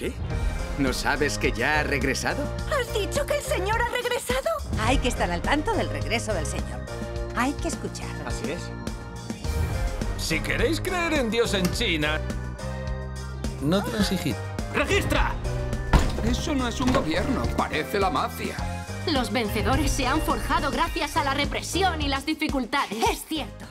¿Qué? ¿No sabes que ya ha regresado? ¿Has dicho que el señor ha regresado? Hay que estar al tanto del regreso del señor. Hay que escuchar. Así es. Si queréis creer en Dios en China, no transigid. ¡Registra! Eso no es un gobierno, parece la mafia. Los vencedores se han forjado gracias a la represión y las dificultades. Es cierto.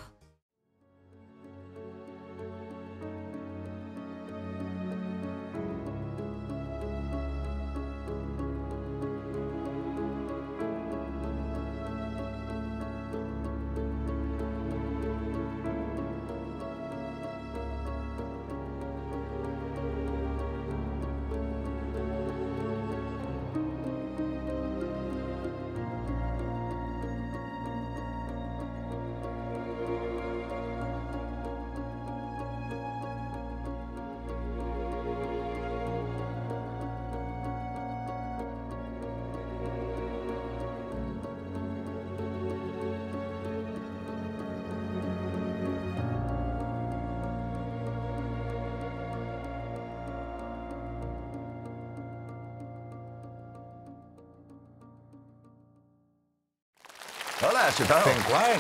Hola, Chutao. Juan.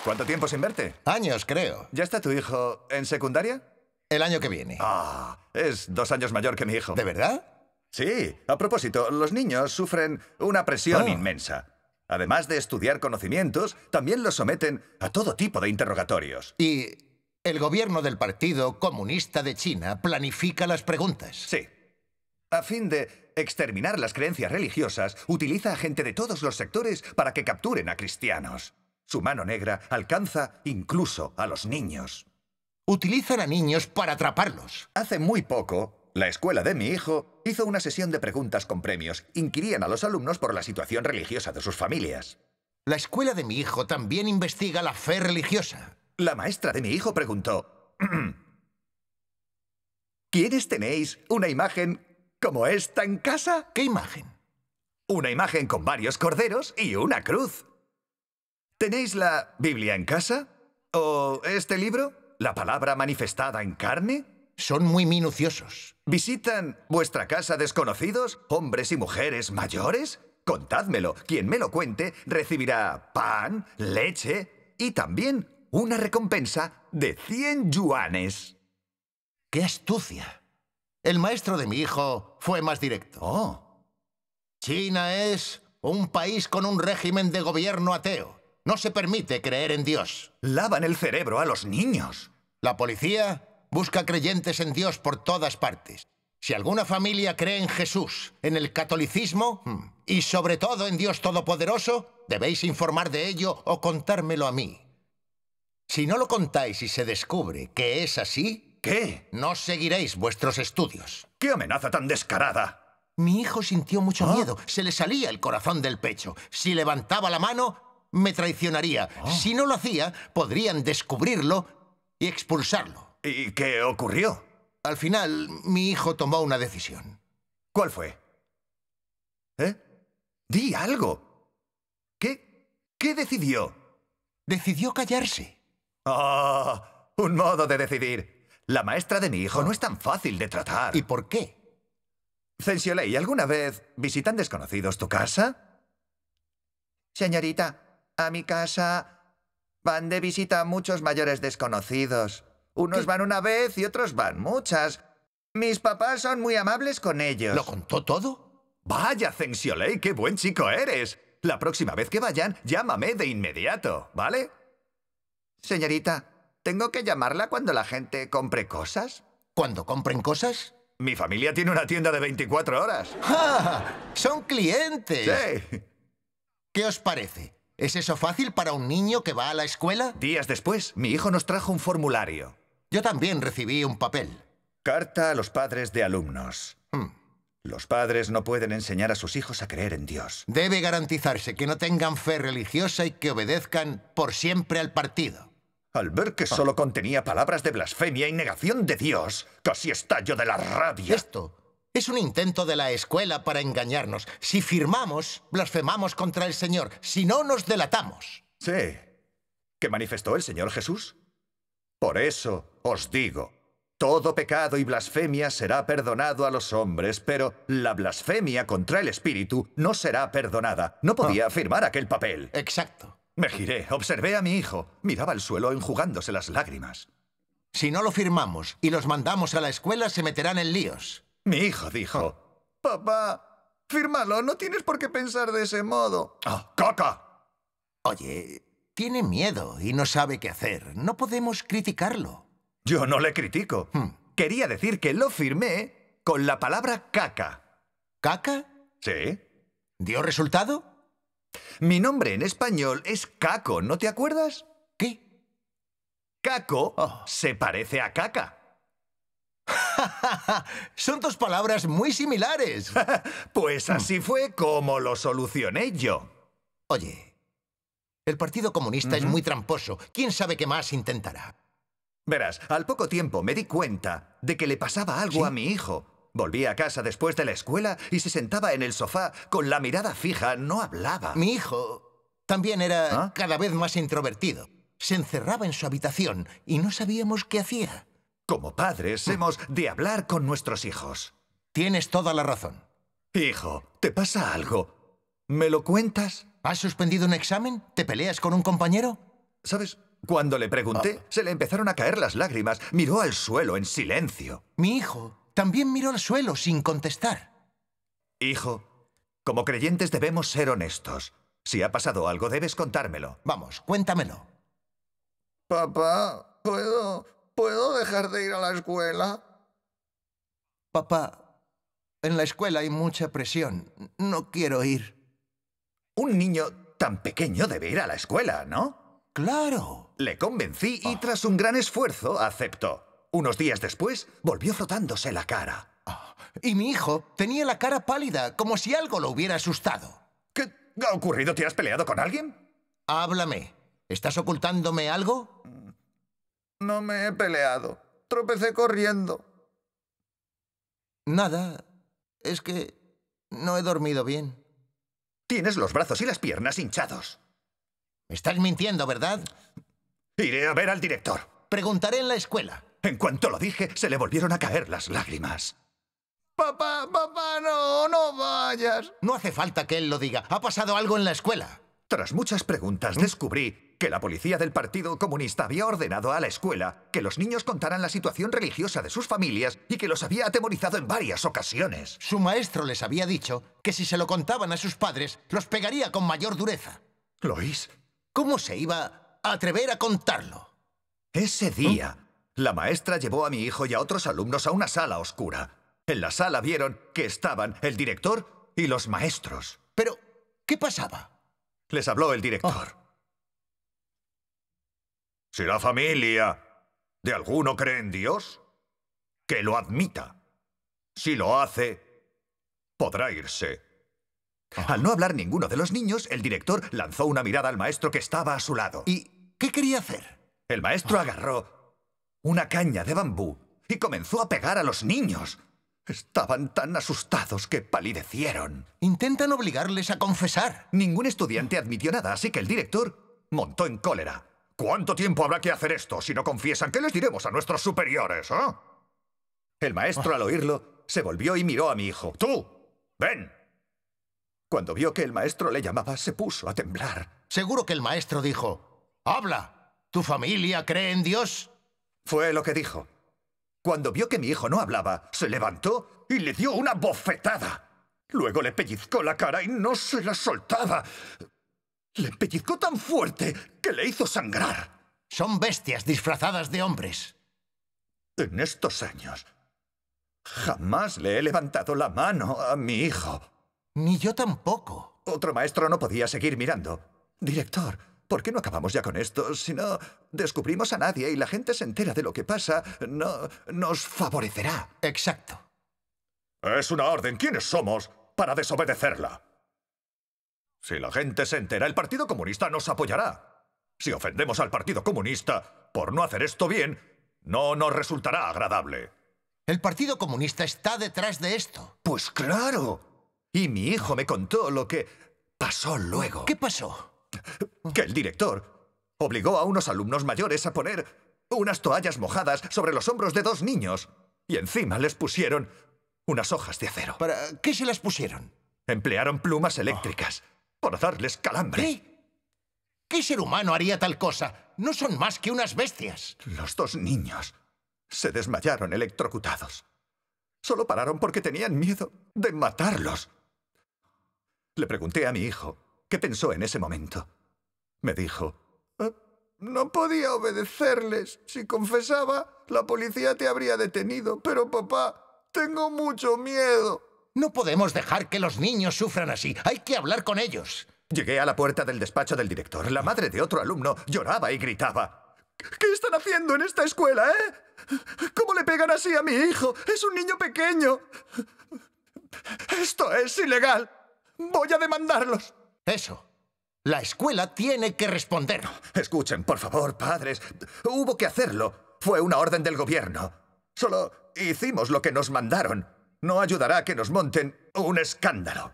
¿Cuánto tiempo sin verte? Años, creo. ¿Ya está tu hijo en secundaria? El año que viene. Ah, es 2 años mayor que mi hijo. ¿De verdad? Sí. A propósito, los niños sufren una presión inmensa. Además de estudiar conocimientos, también los someten a todo tipo de interrogatorios. Y el gobierno del Partido Comunista de China planifica las preguntas. Sí. A fin de exterminar las creencias religiosas, utiliza a gente de todos los sectores para que capturen a cristianos. Su mano negra alcanza incluso a los niños. Utilizan a niños para atraparlos. Hace muy poco, la escuela de mi hijo hizo una sesión de preguntas con premios. Inquirían a los alumnos por la situación religiosa de sus familias. La escuela de mi hijo también investiga la fe religiosa. La maestra de mi hijo preguntó: ¿quiénes tenéis una imagen como esta en casa? ¿Qué imagen? Una imagen con varios corderos y una cruz. ¿Tenéis la Biblia en casa? ¿O este libro? ¿La palabra manifestada en carne? Son muy minuciosos. ¿Visitan vuestra casa desconocidos, hombres y mujeres mayores? Contádmelo. Quien me lo cuente recibirá pan, leche y también una recompensa de 100 yuanes. ¡Qué astucia! El maestro de mi hijo fue más directo. Oh. China es un país con un régimen de gobierno ateo. No se permite creer en Dios. Lavan el cerebro a los niños. La policía busca creyentes en Dios por todas partes. Si alguna familia cree en Jesús, en el catolicismo y sobre todo en Dios Todopoderoso, debéis informar de ello o contármelo a mí. Si no lo contáis y se descubre que es así, ¿qué? No seguiréis vuestros estudios. ¡Qué amenaza tan descarada! Mi hijo sintió mucho miedo. Se le salía el corazón del pecho. Si levantaba la mano, me traicionaría. Si no lo hacía, podrían descubrirlo y expulsarlo. ¿Y qué ocurrió? Al final, mi hijo tomó una decisión. ¿Cuál fue? ¿Eh? ¡Di algo! ¿Qué decidió? Decidió callarse. ¡Ah! Un modo de decidir. La maestra de mi hijo no es tan fácil de tratar. ¿Y por qué? Zensiolei, ¿alguna vez visitan desconocidos tu casa? Señorita, a mi casa van de visita muchos mayores desconocidos. Unos van una vez y otros van muchas. Mis papás son muy amables con ellos. ¿Lo contó todo? Vaya, Zensiolei, qué buen chico eres. La próxima vez que vayan, llámame de inmediato, ¿vale? Señorita, ¿tengo que llamarla cuando la gente compre cosas? ¿Cuando compren cosas? Mi familia tiene una tienda de 24 horas. ¡Ah! ¡Son clientes! Sí. ¿Qué os parece? ¿Es eso fácil para un niño que va a la escuela? Días después, mi hijo nos trajo un formulario. Yo también recibí un papel. Carta a los padres de alumnos. Los padres no pueden enseñar a sus hijos a creer en Dios. Debe garantizarse que no tengan fe religiosa y que obedezcan por siempre al partido. Al ver que solo contenía palabras de blasfemia y negación de Dios, casi estallo de la rabia. Esto es un intento de la escuela para engañarnos. Si firmamos, blasfemamos contra el Señor. Si no, nos delatamos. Sí. ¿Qué manifestó el Señor Jesús? Por eso os digo, Todo pecado y blasfemia será perdonado a los hombres, pero la blasfemia contra el Espíritu no será perdonada. No podía firmar aquel papel. Exacto. Me giré, observé a mi hijo. Miraba el suelo enjugándose las lágrimas. Si no lo firmamos y los mandamos a la escuela, se meterán en líos. Mi hijo dijo: Papá, fírmalo, no tienes por qué pensar de ese modo. ¡Ah, caca! Oye, tiene miedo y no sabe qué hacer. No podemos criticarlo. Yo no le critico. Quería decir que lo firmé con la palabra caca. ¿Caca? ¿Sí? ¿Dio resultado? Mi nombre en español es Caco, ¿no te acuerdas? ¿Qué? Caco se parece a caca. Son dos palabras muy similares. Pues así fue como lo solucioné yo. Oye, el Partido Comunista es muy tramposo. ¿Quién sabe qué más intentará? Verás, al poco tiempo me di cuenta de que le pasaba algo a mi hijo. Volví a casa después de la escuela y se sentaba en el sofá con la mirada fija, no hablaba. Mi hijo también era cada vez más introvertido. Se encerraba en su habitación y no sabíamos qué hacía. Como padres hemos de hablar con nuestros hijos. Tienes toda la razón. Hijo, ¿te pasa algo? ¿Me lo cuentas? ¿Has suspendido un examen? ¿Te peleas con un compañero? ¿Sabes? Cuando le pregunté, se le empezaron a caer las lágrimas. Miró al suelo en silencio. Mi hijo también miró al suelo sin contestar. Hijo, como creyentes debemos ser honestos. Si ha pasado algo, debes contármelo. Vamos, cuéntamelo. Papá, ¿puedo dejar de ir a la escuela? Papá, en la escuela hay mucha presión. No quiero ir. Un niño tan pequeño debe ir a la escuela, ¿no? ¡Claro! Le convencí y tras un gran esfuerzo aceptó. Unos días después volvió frotándose la cara. Y mi hijo tenía la cara pálida, como si algo lo hubiera asustado. ¿Qué ha ocurrido? ¿Te has peleado con alguien? Háblame. ¿Estás ocultándome algo? No me he peleado. Tropecé corriendo. Nada. Es que no he dormido bien. Tienes los brazos y las piernas hinchados. Estás mintiendo, ¿verdad? Iré a ver al director. Preguntaré en la escuela. En cuanto lo dije, se le volvieron a caer las lágrimas. Papá, no vayas. No hace falta que él lo diga. Ha pasado algo en la escuela. Tras muchas preguntas, descubrí que la policía del Partido Comunista había ordenado a la escuela que los niños contaran la situación religiosa de sus familias y que los había atemorizado en varias ocasiones. Su maestro les había dicho que si se lo contaban a sus padres, los pegaría con mayor dureza. ¿Lo oís? ¿Cómo se iba a atrever a contarlo? Ese día, la maestra llevó a mi hijo y a otros alumnos a una sala oscura. En la sala vieron que estaban el director y los maestros. Pero, ¿qué pasaba? Les habló el director. Si la familia de alguno cree en Dios, que lo admita. Si lo hace, podrá irse. Al no hablar ninguno de los niños, el director lanzó una mirada al maestro que estaba a su lado. ¿Y qué quería hacer? El maestro agarró una caña de bambú y comenzó a pegar a los niños. Estaban tan asustados que palidecieron. Intentan obligarles a confesar. Ningún estudiante admitió nada, así que el director montó en cólera. ¿Cuánto tiempo habrá que hacer esto? Si no confiesan, ¿qué les diremos a nuestros superiores, El maestro, al oírlo, se volvió y miró a mi hijo. ¡Tú! ¡Ven! Cuando vio que el maestro le llamaba, se puso a temblar. Seguro que el maestro dijo: ¡habla! ¿Tu familia cree en Dios? Fue lo que dijo. Cuando vio que mi hijo no hablaba, se levantó y le dio una bofetada. Luego le pellizcó la cara y no se la soltaba. Le pellizcó tan fuerte que le hizo sangrar. Son bestias disfrazadas de hombres. En estos años, jamás le he levantado la mano a mi hijo. Ni yo tampoco. Otro maestro no podía seguir mirando. Director, ¿por qué no acabamos ya con esto? Si no descubrimos a nadie y la gente se entera de lo que pasa, no nos favorecerá. Exacto. Es una orden. ¿Quiénes somos para desobedecerla? Si la gente se entera, el Partido Comunista nos apoyará. Si ofendemos al Partido Comunista por no hacer esto bien, no nos resultará agradable. El Partido Comunista está detrás de esto. Pues claro. Y mi hijo me contó lo que pasó luego. ¿Qué pasó? Que el director obligó a unos alumnos mayores a poner unas toallas mojadas sobre los hombros de 2 niños. Y encima les pusieron unas hojas de acero. ¿Para qué se las pusieron? Emplearon plumas eléctricas para darles calambre. ¿Qué? ¿Qué ser humano haría tal cosa? No son más que unas bestias. Los 2 niños se desmayaron electrocutados. Solo pararon porque tenían miedo de matarlos. Le pregunté a mi hijo qué pensó en ese momento. Me dijo: no podía obedecerles. Si confesaba, la policía te habría detenido. Pero papá, tengo mucho miedo. No podemos dejar que los niños sufran así. Hay que hablar con ellos. Llegué a la puerta del despacho del director. La madre de otro alumno lloraba y gritaba: ¿qué están haciendo en esta escuela, ¿Cómo le pegan así a mi hijo? Es un niño pequeño. Esto es ilegal. Voy a demandarlos. Eso. La escuela tiene que responder. Escuchen, por favor, padres. Hubo que hacerlo. Fue una orden del gobierno. Solo hicimos lo que nos mandaron. No ayudará a que nos monten un escándalo.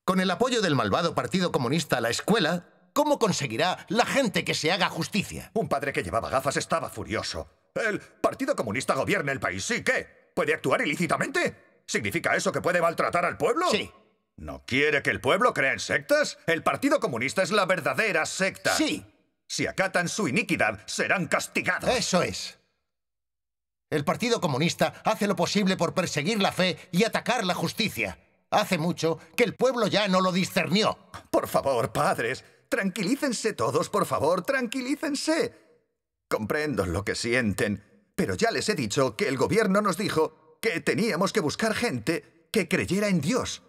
Con el apoyo del malvado Partido Comunista a la escuela, ¿cómo conseguirá la gente que se haga justicia? Un padre que llevaba gafas estaba furioso. ¿El Partido Comunista gobierna el país? ¿Sí qué? ¿Puede actuar ilícitamente? ¿Significa eso que puede maltratar al pueblo? Sí. ¿No quiere que el pueblo crea en sectas? El Partido Comunista es la verdadera secta. Sí. Si acatan su iniquidad, serán castigados. Eso es. El Partido Comunista hace lo posible por perseguir la fe y atacar la justicia. Hace mucho que el pueblo ya no lo discernió. Por favor, padres, tranquilícense todos, por favor, tranquilícense. Comprendo lo que sienten, pero ya les he dicho que el gobierno nos dijo que teníamos que buscar gente que creyera en Dios.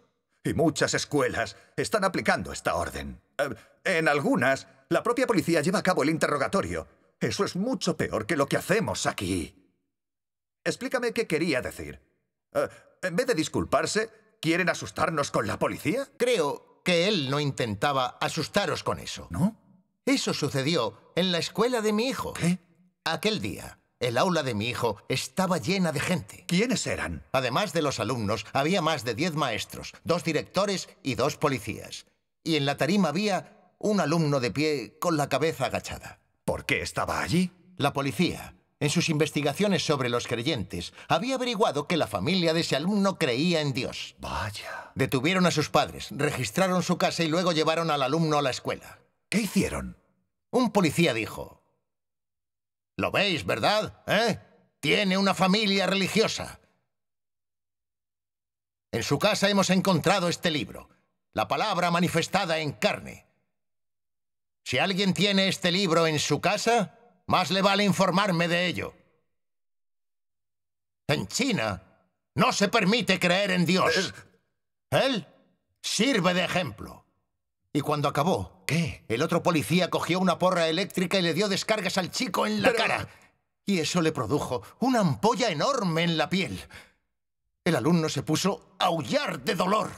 Y muchas escuelas están aplicando esta orden. En algunas, la propia policía lleva a cabo el interrogatorio. Eso es mucho peor que lo que hacemos aquí. Explícame qué quería decir. En vez de disculparse, ¿quieren asustarnos con la policía? Creo que él no intentaba asustaros con eso. ¿No? Eso sucedió en la escuela de mi hijo. ¿Qué? Aquel día, el aula de mi hijo estaba llena de gente. ¿Quiénes eran? Además de los alumnos, había más de 10 maestros, 2 directores y 2 policías. Y en la tarima había un alumno de pie con la cabeza agachada. ¿Por qué estaba allí? La policía, en sus investigaciones sobre los creyentes, había averiguado que la familia de ese alumno creía en Dios. Vaya. Detuvieron a sus padres, registraron su casa y luego llevaron al alumno a la escuela. ¿Qué hicieron? Un policía dijo: ¿lo veis, verdad? Tiene una familia religiosa. En su casa hemos encontrado este libro, la palabra manifestada en carne. Si alguien tiene este libro en su casa, más le vale informarme de ello. En China no se permite creer en Dios. Él sirve de ejemplo. Y cuando acabó, ¿qué? El otro policía cogió una porra eléctrica y le dio descargas al chico en la cara. Y eso le produjo una ampolla enorme en la piel. El alumno se puso a aullar de dolor.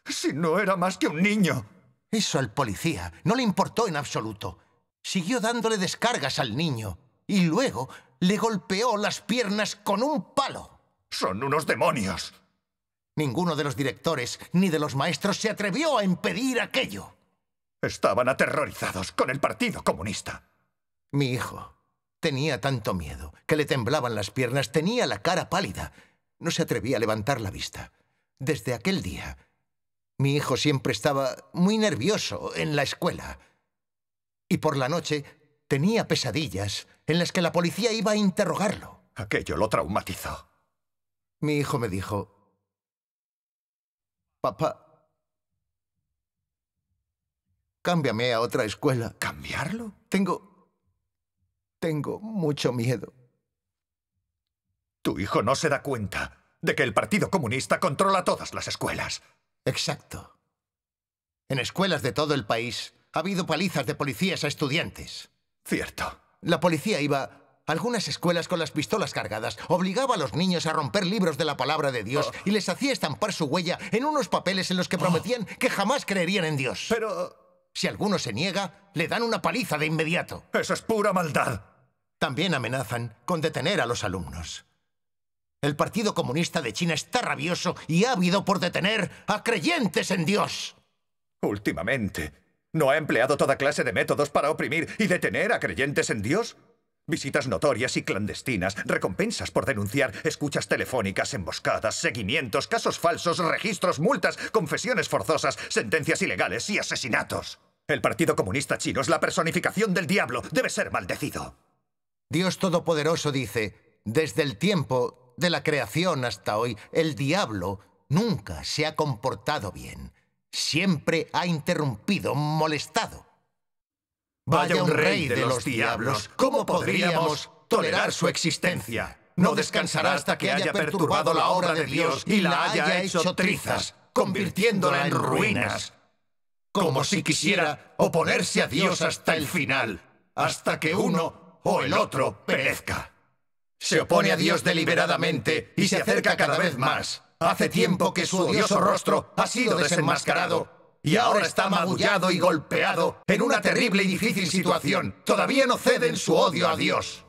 Si no era más que un niño. Eso al policía no le importó en absoluto. Siguió dándole descargas al niño y luego le golpeó las piernas con un palo. ¡Son unos demonios! Ninguno de los directores ni de los maestros se atrevió a impedir aquello. Estaban aterrorizados con el Partido Comunista. Mi hijo tenía tanto miedo que le temblaban las piernas, tenía la cara pálida. No se atrevía a levantar la vista. Desde aquel día, mi hijo siempre estaba muy nervioso en la escuela. Y por la noche tenía pesadillas en las que la policía iba a interrogarlo. Aquello lo traumatizó. Mi hijo me dijo: papá, cámbiame a otra escuela. ¿Cambiarlo? Tengo mucho miedo. Tu hijo no se da cuenta de que el Partido Comunista controla todas las escuelas. Exacto. En escuelas de todo el país ha habido palizas de policías a estudiantes. Cierto. La policía iba a algunas escuelas con las pistolas cargadas, obligaba a los niños a romper libros de la palabra de Dios y les hacía estampar su huella en unos papeles en los que prometían que jamás creerían en Dios. Pero... si alguno se niega, le dan una paliza de inmediato. Eso es pura maldad. También amenazan con detener a los alumnos. El Partido Comunista de China está rabioso y ávido por detener a creyentes en Dios. Últimamente, ¿no ha empleado toda clase de métodos para oprimir y detener a creyentes en Dios? Visitas notorias y clandestinas, recompensas por denunciar, escuchas telefónicas, emboscadas, seguimientos, casos falsos, registros, multas, confesiones forzosas, sentencias ilegales y asesinatos. El Partido Comunista Chino es la personificación del diablo. Debe ser maldecido. Dios Todopoderoso dice, desde el tiempo de la creación hasta hoy, el diablo nunca se ha comportado bien. Siempre ha interrumpido, molestado. Vaya un rey de los diablos, ¿cómo podríamos tolerar su existencia? No descansará hasta que haya perturbado la obra de Dios y la haya hecho trizas, convirtiéndola en ruinas. Como si quisiera oponerse a Dios hasta el final, hasta que uno o el otro perezca. Se opone a Dios deliberadamente y se acerca cada vez más. Hace tiempo que su odioso rostro ha sido desenmascarado y ahora está magullado y golpeado en una terrible y difícil situación. Todavía no cede en su odio a Dios.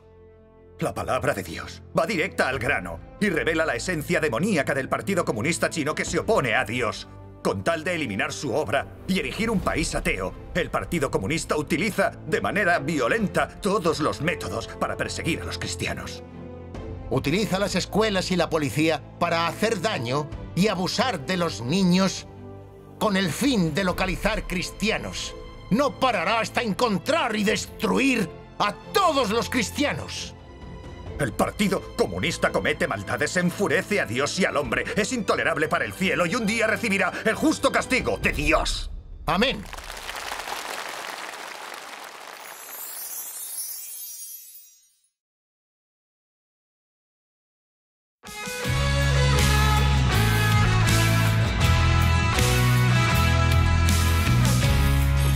La palabra de Dios va directa al grano y revela la esencia demoníaca del Partido Comunista Chino que se opone a Dios. Con tal de eliminar su obra y erigir un país ateo, el Partido Comunista utiliza de manera violenta todos los métodos para perseguir a los cristianos. Utiliza las escuelas y la policía para hacer daño y abusar de los niños con el fin de localizar cristianos. No parará hasta encontrar y destruir a todos los cristianos. El Partido Comunista comete maldades, enfurece a Dios y al hombre, es intolerable para el cielo y un día recibirá el justo castigo de Dios. Amén.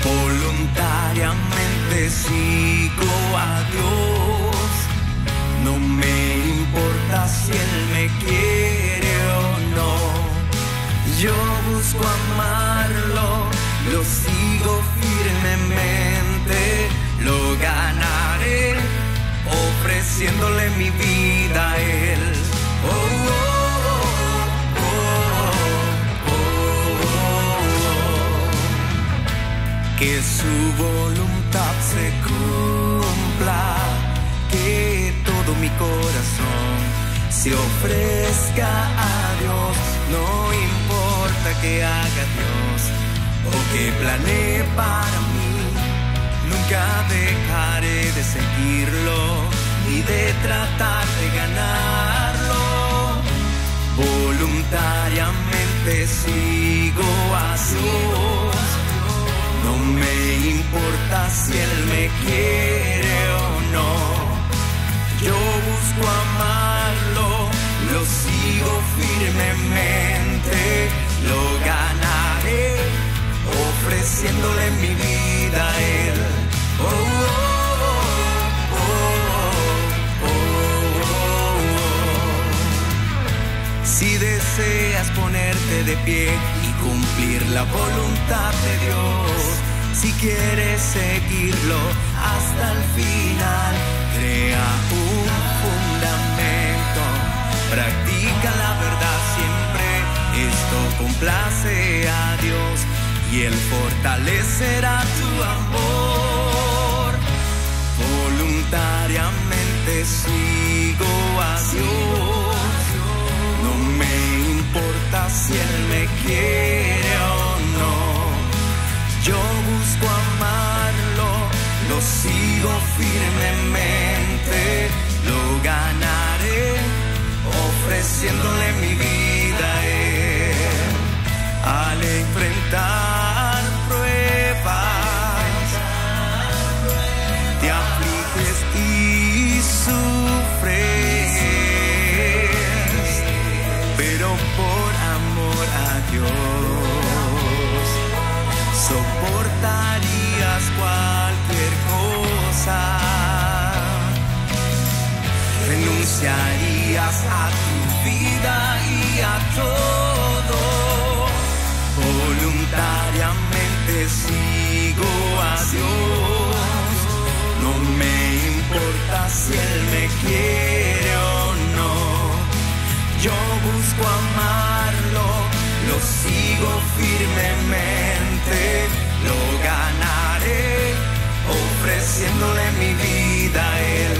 Voluntariamente sigo a Dios. No me importa si Él me quiere o no. Yo busco amarlo, lo sigo firmemente. Lo ganaré ofreciéndole mi vida a Él. Oh, oh, oh, oh, oh, oh. Que su voluntad se cumpla. Que todo mi corazón se ofrezca a Dios. No importa que haga Dios o que planee para mí. Nunca dejaré de seguirlo ni de tratar de ganarlo. Voluntariamente sigo a Dios. No me importa si Él me quiere o no. Yo busco amarlo, lo sigo firmemente, lo ganaré, ofreciéndole mi vida a Él. Oh, oh, oh, oh, oh, oh. Si deseas ponerte de pie y cumplir la voluntad de Dios, si quieres seguirlo hasta el final, crea un fundamento, practica la verdad siempre, esto complace a Dios y Él fortalecerá tu amor. Voluntariamente sigo a Dios, no me importa si Él me quiere o no. Yo busco amarlo, lo sigo firmemente, lo ganaré, ofreciéndole mi vida a Él. Al enfrentar pruebas, te afliges y sufres, pero por amor a Dios soportarías cualquier cosa, renunciarías a tu vida y a todo. Voluntariamente sigo a Dios, no me importa si Él me quiere o no. Yo busco amarlo, lo sigo firmemente, lo ganaré, ofreciéndole mi vida a Él.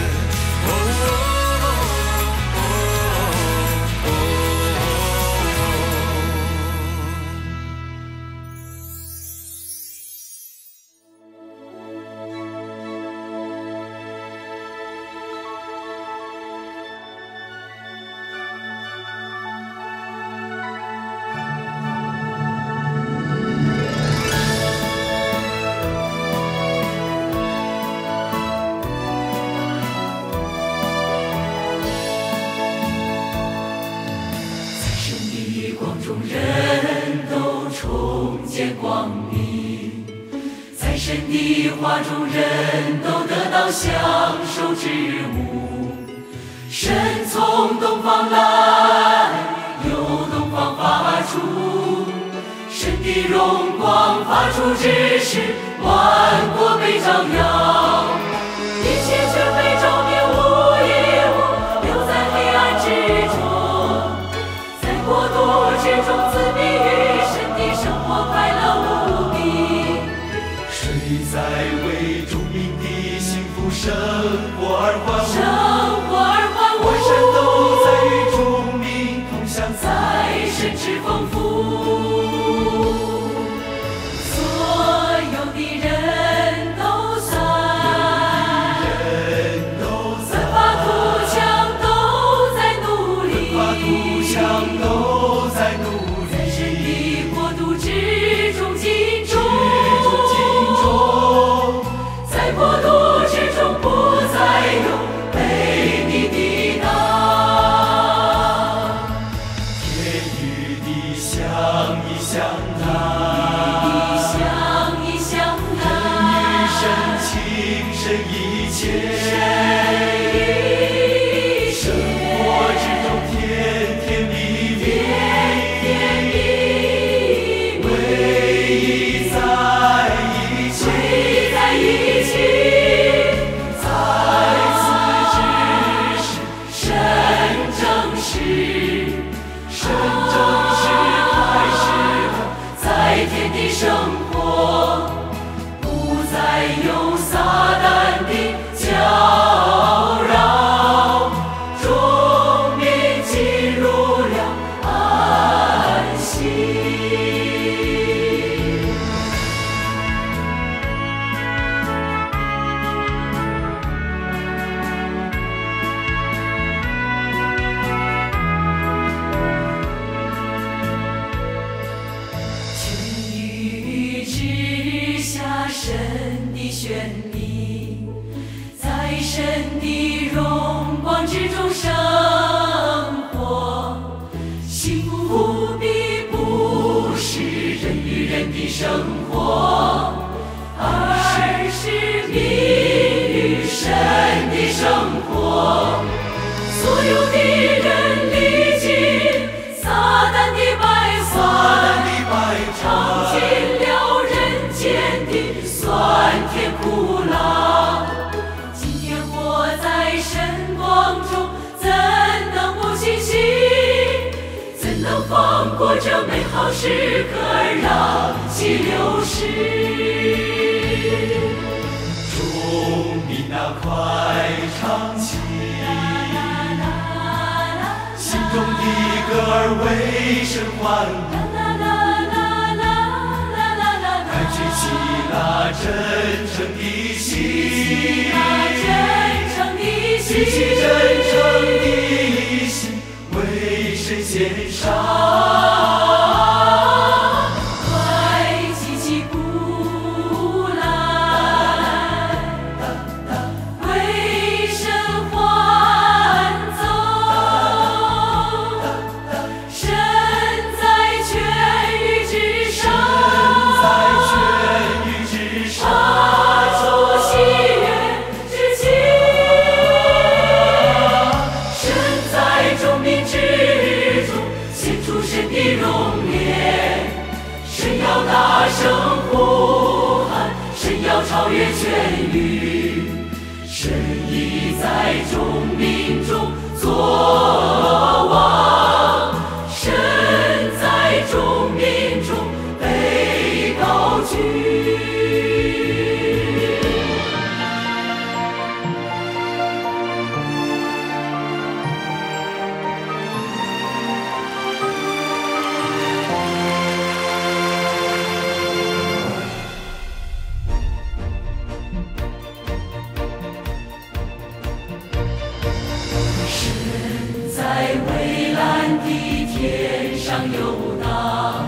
纳。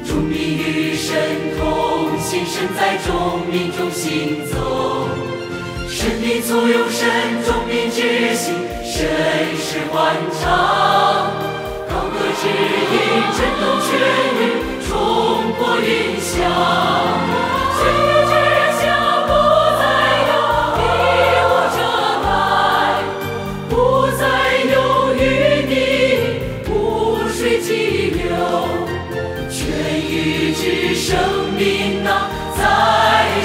众民与神同行，神在众民中行走。神的簇拥，神众民之心，神是欢唱。高歌指引，震动全宇，冲破云霞。天宇之下不再有迷雾遮盖，不再有淤泥污水激流。全宇之生命啊，在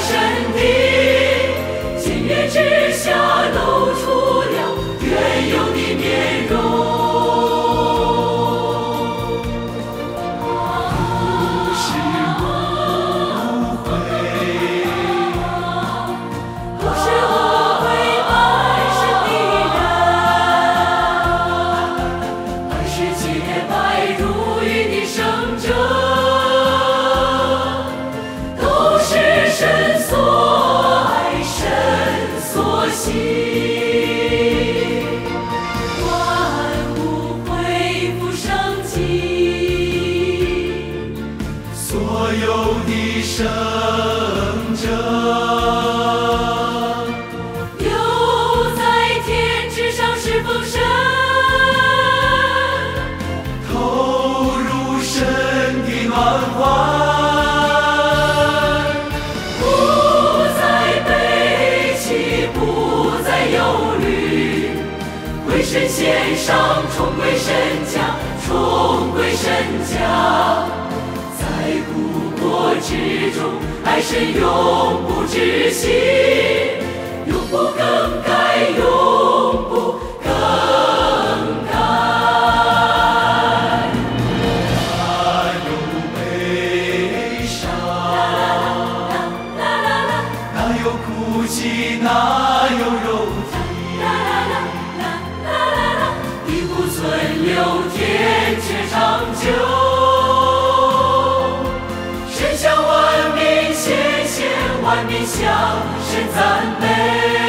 神的监狱之下露出了原有的面容。生者留在天之上是丰盛，投入神的暖怀，不再悲泣，不再忧虑，为神献上，重归神家，重归神家。在故国之中，爱神永不止息，永不更改，永不更改。哪有悲伤？哪有哭泣？哪有肉体？地不存留，天却长久。万民向神赞美。